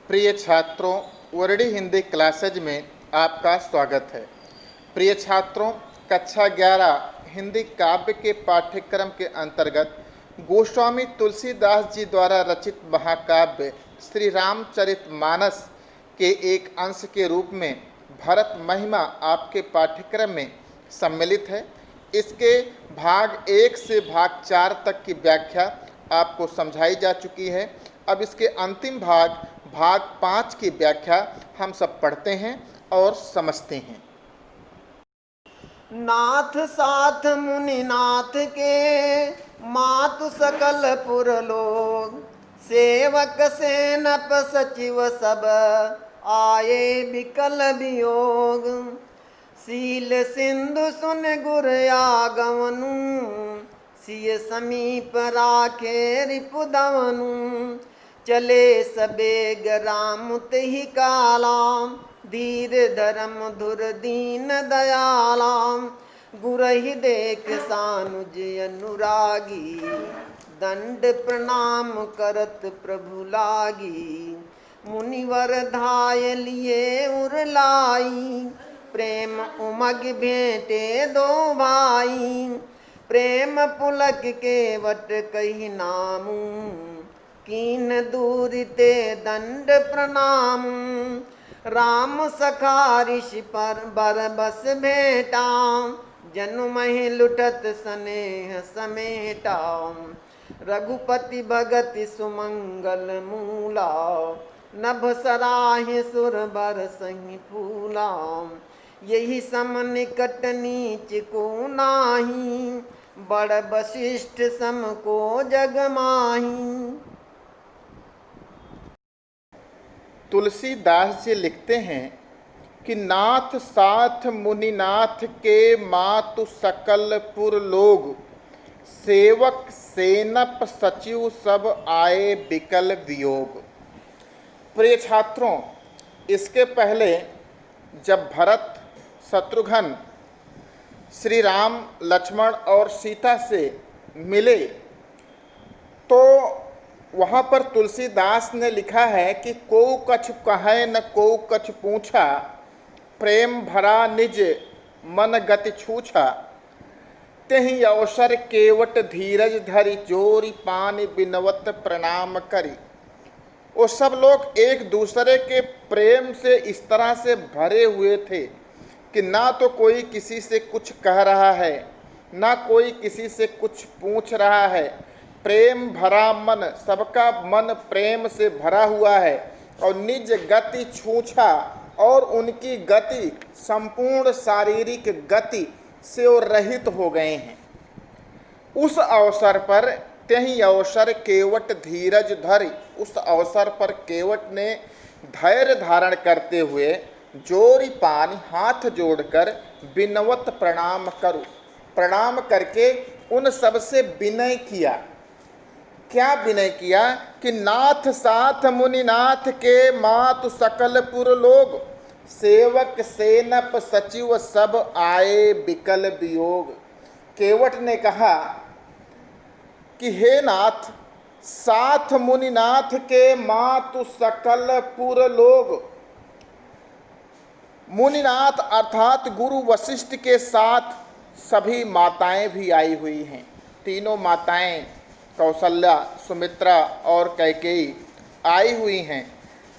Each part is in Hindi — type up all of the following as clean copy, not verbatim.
प्रिय छात्रों, वर्डी हिंदी क्लासेज में आपका स्वागत है। प्रिय छात्रों, कक्षा 11 हिंदी काव्य के पाठ्यक्रम के अंतर्गत गोस्वामी तुलसीदास जी द्वारा रचित महाकाव्य श्री रामचरितमानस के एक अंश के रूप में भरत महिमा आपके पाठ्यक्रम में सम्मिलित है। इसके भाग 1 से भाग 4 तक की व्याख्या आपको समझाई जा चुकी है। अब इसके अंतिम भाग 5 की व्याख्या हम सब पढ़ते हैं और समझते हैं। नाथ साथ मुनिनाथ के मातु सकल पुर लोग, सेवक सेनप सचिव सब आए बिकल वियोग। सील सिंधु सुन गुर आगमनु, सिय समीप राखे रिपुदवनु। चले सबेग राम तेहि काला, धीर धर्म धुर दीन दयाला। गुरहि देख सानुज अनुरागी, दंड प्रणाम करत प्रभु लागी। मुनिवर धाय लिए उरलाई, प्रेम उमग भेंटे दो भाई। प्रेम पुलक केवट कही नामू, कीन दूर ते दंड प्रणाम। राम सखा ऋषि पर बरबस भेटा, जनु महि लुटत स्नेह समेटा। रघुपति भगति सुमंगल मूला, नभ सराहि सुर बर सही फूला। यही सम निकट नीच को नाही, बड़ वशिष्ठ सम को जग माही। तुलसीदास जी लिखते हैं कि नाथ साथ मुनिनाथ के मातु सकल पुर लोग, सेवक सेनप सचिव सब आए बिकल वियोग। प्रिय छात्रों, इसके पहले जब भरत शत्रुघ्न श्री राम लक्ष्मण और सीता से मिले तो वहाँ पर तुलसीदास ने लिखा है कि को कछु कहे न को कछु पूछा, प्रेम भरा निज मन गति छूछा। तेहि अवसर केवट धीरज धरि, जोरी पानी बिनवत प्रणाम करी। वो सब लोग एक दूसरे के प्रेम से इस तरह से भरे हुए थे कि ना तो कोई किसी से कुछ कह रहा है, ना कोई किसी से कुछ पूछ रहा है। प्रेम भरा मन, सबका मन प्रेम से भरा हुआ है और निज गति छूछा, और उनकी गति संपूर्ण शारीरिक गति से वो रहित हो गए हैं। उस अवसर पर तेहि अवसर केवट धीरज धरि, उस अवसर पर केवट ने धैर्य धारण करते हुए जोरी पानी हाथ जोड़कर बिनवत प्रणाम करूं, प्रणाम करके उन सबसे विनय किया। क्या विनय किया कि नाथ साथ मुनिनाथ के मातु सकल पुर लोग, सेवक सेनप सचिव सब आए बिकल वियोग। केवट ने कहा कि हे नाथ, साथ मुनिनाथ के मातु सकल पुर लोग। मुनिनाथ अर्थात गुरु वशिष्ठ के साथ सभी माताएं भी आई हुई हैं। तीनों माताएं कौशल्या, सुमित्रा और कैकेयी आई हुई हैं।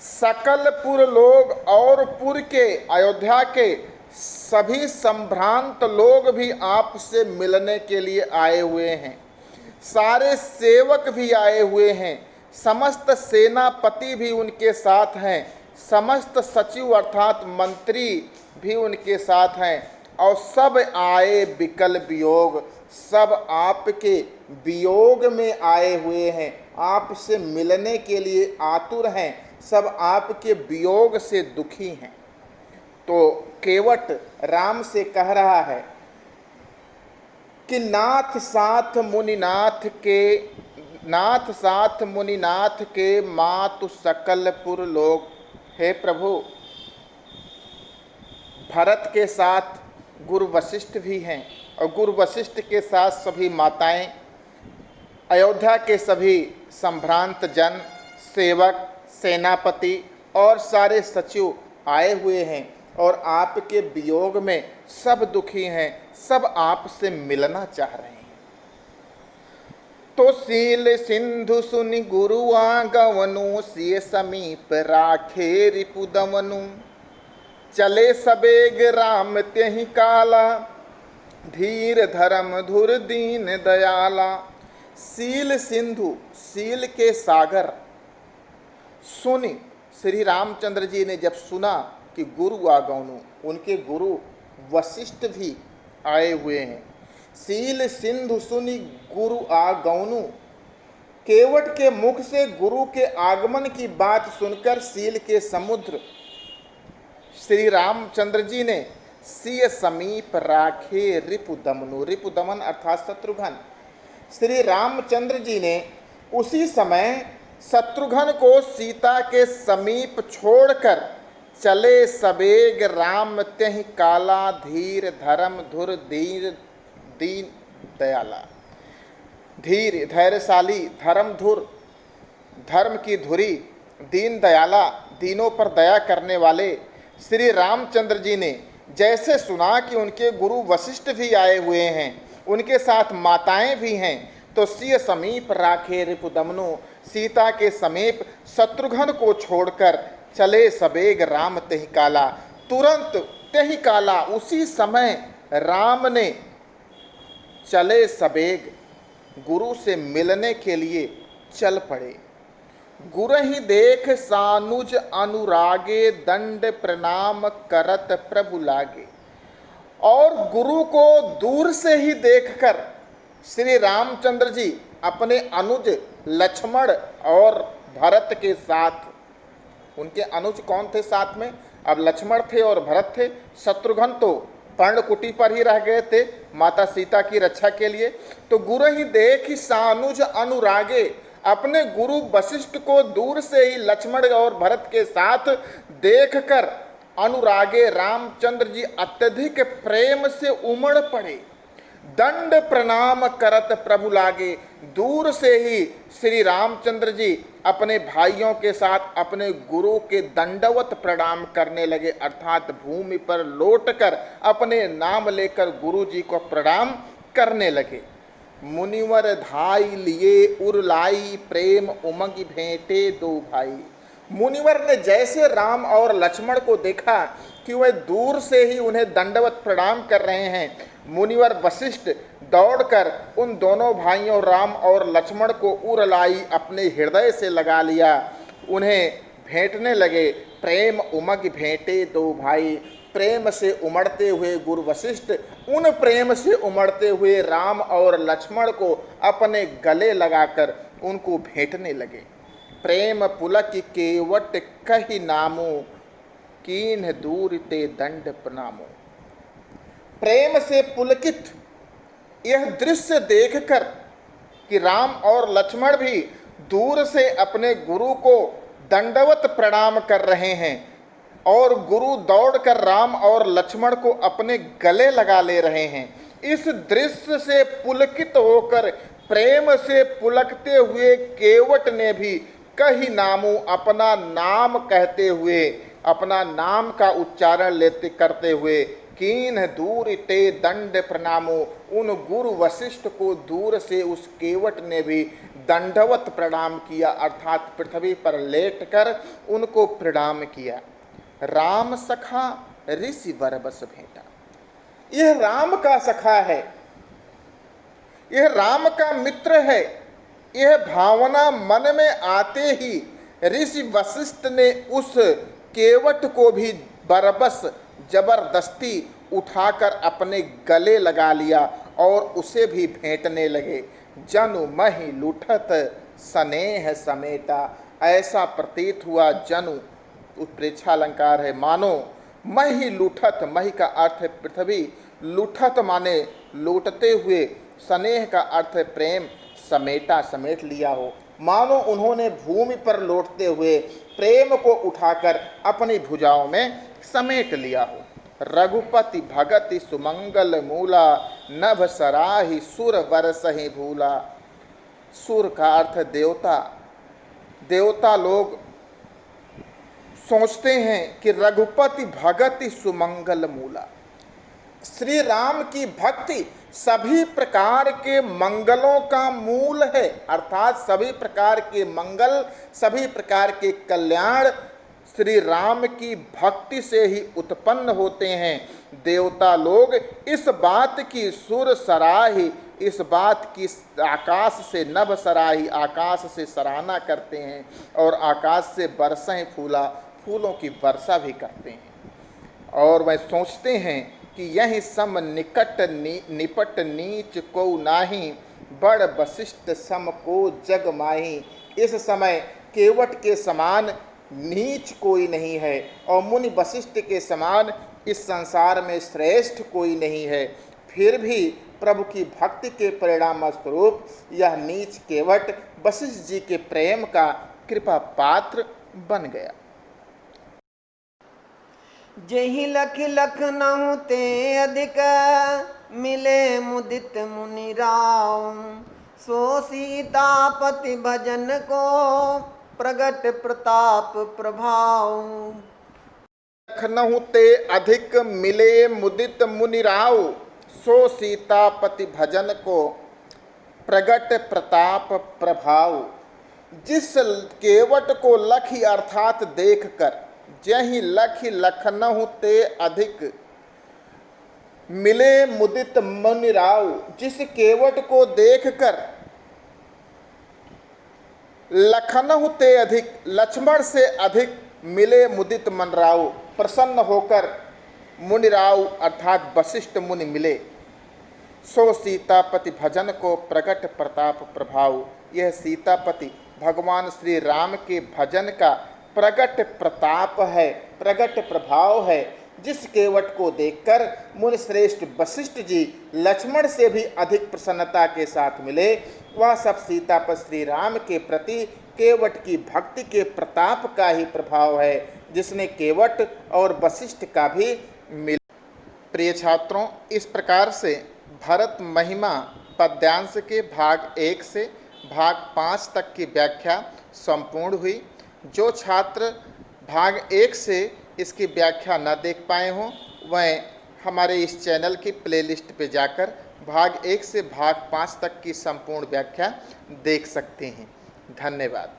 सकल पुर लोग और पुर के, अयोध्या के सभी संभ्रांत लोग भी आपसे मिलने के लिए आए हुए हैं। सारे सेवक भी आए हुए हैं, समस्त सेनापति भी उनके साथ हैं, समस्त सचिव अर्थात मंत्री भी उनके साथ हैं, और सब आए बिकल वियोग, सब आपके वियोग में आए हुए हैं, आपसे मिलने के लिए आतुर हैं, सब आपके वियोग से दुखी हैं। तो केवट राम से कह रहा है कि नाथ साथ मुनिनाथ के मातु सकल पुर लोग। हे प्रभु, भरत के साथ गुरु वशिष्ठ भी हैं और गुरु वशिष्ठ के साथ सभी माताएं, अयोध्या के सभी संभ्रांत जन, सेवक, सेनापति और सारे सचिव आए हुए हैं और आपके वियोग में सब दुखी हैं, सब आपसे मिलना चाह रहे हैं। तो सील सिंधु सुनि गुरु आगवनु, सिय समीप राखे रिपुदमनु। चले सबेग राम त्यहि काला, धीर धर्म धुर दीन दयाला। सील सिंधु, सील के सागर, सुनि, श्री रामचंद्र जी ने जब सुना कि गुरु आगवनु, उनके गुरु वशिष्ठ भी आए हुए हैं। सील सिंधु सुनि गुरु आगवनु, केवट के मुख से गुरु के आगमन की बात सुनकर सील के समुद्र श्री रामचंद्र जी ने सिय समीप राखे रिपुदमनु, रिपुदमन अर्थात शत्रुघ्न, श्री रामचंद्र जी ने उसी समय शत्रुघ्न को सीता के समीप छोड़कर चले सबेग राम त्यहि काला, धीर धर्म धुर दीन दयाला। धीर धैर्यशाली, धर्म धुर धर्म की धुरी, दीन दयाला दीनों पर दया करने वाले श्री रामचंद्र जी ने जैसे सुना कि उनके गुरु वशिष्ठ भी आए हुए हैं, उनके साथ माताएं भी हैं, तो सिय समीप राखे रिपुदमनु, सीता के समीप शत्रुघ्न को छोड़कर चले सबेग राम त्यहि काला। तुरंत त्यहि काला, उसी समय राम ने चले सबेग गुरु से मिलने के लिए चल पड़े। गुरहि देख सानुज अनुरागे, दंड प्रणाम करत प्रभु लागे। और गुरु को दूर से ही देखकर श्री रामचंद्र जी अपने अनुज लक्ष्मण और भरत के साथ, उनके अनुज कौन थे साथ में, अब लक्ष्मण थे और भरत थे, शत्रुघ्न तो पर्णकुटी पर ही रह गए थे माता सीता की रक्षा के लिए। तो गुरु ही देख सानुज अनुरागे, अपने गुरु वशिष्ठ को दूर से ही लक्ष्मण और भरत के साथ देखकर अनुरागे रामचंद्र जी अत्यधिक प्रेम से उमड़ पड़े। दंड प्रणाम करत प्रभु लागे, दूर से ही श्री रामचंद्र जी अपने भाइयों के साथ अपने गुरु के दंडवत प्रणाम करने लगे, अर्थात भूमि पर लौटकर अपने नाम लेकर गुरु जी को प्रणाम करने लगे। मुनिवर धाई लिए उरलाई, प्रेम उमंग भेंटे दो भाई। मुनिवर ने जैसे राम और लक्ष्मण को देखा कि वह दूर से ही उन्हें दंडवत प्रणाम कर रहे हैं, मुनिवर वशिष्ठ दौड़कर उन दोनों भाइयों राम और लक्ष्मण को उरलाई अपने हृदय से लगा लिया, उन्हें भेंटने लगे। प्रेम उमग भेंटे दो भाई, प्रेम से उमड़ते हुए गुरु वशिष्ठ उन प्रेम से उमड़ते हुए राम और लक्ष्मण को अपने गले लगाकर उनको भेंटने लगे। प्रेम पुलक केवट कहि नामो, कीन्ह दूर ते दंड प्रणामो। प्रेम से पुलकित यह दृश्य देखकर कि राम और लक्ष्मण भी दूर से अपने गुरु को दंडवत प्रणाम कर रहे हैं और गुरु दौड़कर राम और लक्ष्मण को अपने गले लगा ले रहे हैं, इस दृश्य से पुलकित होकर प्रेम से पुलकते हुए केवट ने भी कही नामो, अपना नाम कहते हुए, अपना नाम का उच्चारण लेते करते हुए, कीन्ह दूर ते दंड प्रणामो, उन गुरु वशिष्ठ को दूर से उस केवट ने भी दंडवत प्रणाम किया, अर्थात पृथ्वी पर लेटकर उनको प्रणाम किया। राम सखा ऋषि वर बस भेंटा, यह राम का सखा है, यह राम का मित्र है। यह भावना मन में आते ही ऋषि वशिष्ठ ने उस केवट को भी बरबस जबरदस्ती उठाकर अपने गले लगा लिया और उसे भी भेंटने लगे। जनु महि लुठत स्नेह समेटा, ऐसा प्रतीत हुआ, जनु उत्प्रेक्षा अलंकार है, मानो महि लुठत, महि का अर्थ है पृथ्वी, लुठत माने लूटते हुए, स्नेह का अर्थ है प्रेम, समेटा समेट लिया हो, मानो उन्होंने भूमि पर लौटते हुए प्रेम को उठाकर अपनी भुजाओं में समेट लिया हो। रघुपति भगति सुमंगल मूला, नभ सराही सुर बरसहि भूला। सुर का अर्थ देवता, देवता लोग सोचते हैं कि रघुपति भगति सुमंगल मूला, श्री राम की भक्ति सभी प्रकार के मंगलों का मूल है, अर्थात सभी प्रकार के मंगल, सभी प्रकार के कल्याण श्री राम की भक्ति से ही उत्पन्न होते हैं। देवता लोग इस बात की सुर सराही, इस बात की आकाश से नभ सराही, आकाश से सराहना करते हैं और आकाश से बरसें फूलों की वर्षा भी करते हैं। और वह सोचते हैं कि यही सम निपट नीच को नाही, बड़ वशिष्ठ सम को जग माही। इस समय केवट के समान नीच कोई नहीं है और मुनि वशिष्ठ के समान इस संसार में श्रेष्ठ कोई नहीं है। फिर भी प्रभु की भक्ति के परिणाम स्वरूप यह नीच केवट वशिष्ठ जी के प्रेम का कृपा पात्र बन गया। जहि लख लखनऊ ते अधिक, मिले मुदित मुनि राव। सो सीतापति भजन को, प्रगट प्रताप प्रभाव। लखनऊ ते अधिक मिले मुदित मुनि राव, सो सीतापति भजन को, प्रगट प्रताप प्रभाव। जिस केवट को लखी अर्थात देखकर, जहि लखी लखनऊ ते अधिक मिले मुदित मुनि राव, जिस केवट को देखकर लखनऊ ते अधिक, लक्ष्मण से अधिक मिले मुदित मन राव, प्रसन्न होकर मुनिराव अर्थात वशिष्ठ मुनि मिले। सो सीतापति भजन को, प्रगट प्रताप प्रभाव। यह सीतापति भगवान श्री राम के भजन का प्रगट प्रताप है, प्रगट प्रभाव है। जिस केवट को देखकर मुनि श्रेष्ठ वशिष्ठ जी लक्ष्मण से भी अधिक प्रसन्नता के साथ मिले, वह सब सीतापति श्री राम के प्रति केवट की भक्ति के प्रताप का ही प्रभाव है, जिसने केवट और वशिष्ठ का भी मिला। प्रिय छात्रों, इस प्रकार से भरत महिमा पद्यांश के भाग 1 से भाग 5 तक की व्याख्या संपूर्ण हुई। जो छात्र भाग 1 से इसकी व्याख्या न देख पाए हों, वह हमारे इस चैनल की प्लेलिस्ट पे जाकर भाग 1 से भाग 5 तक की संपूर्ण व्याख्या देख सकते हैं। धन्यवाद।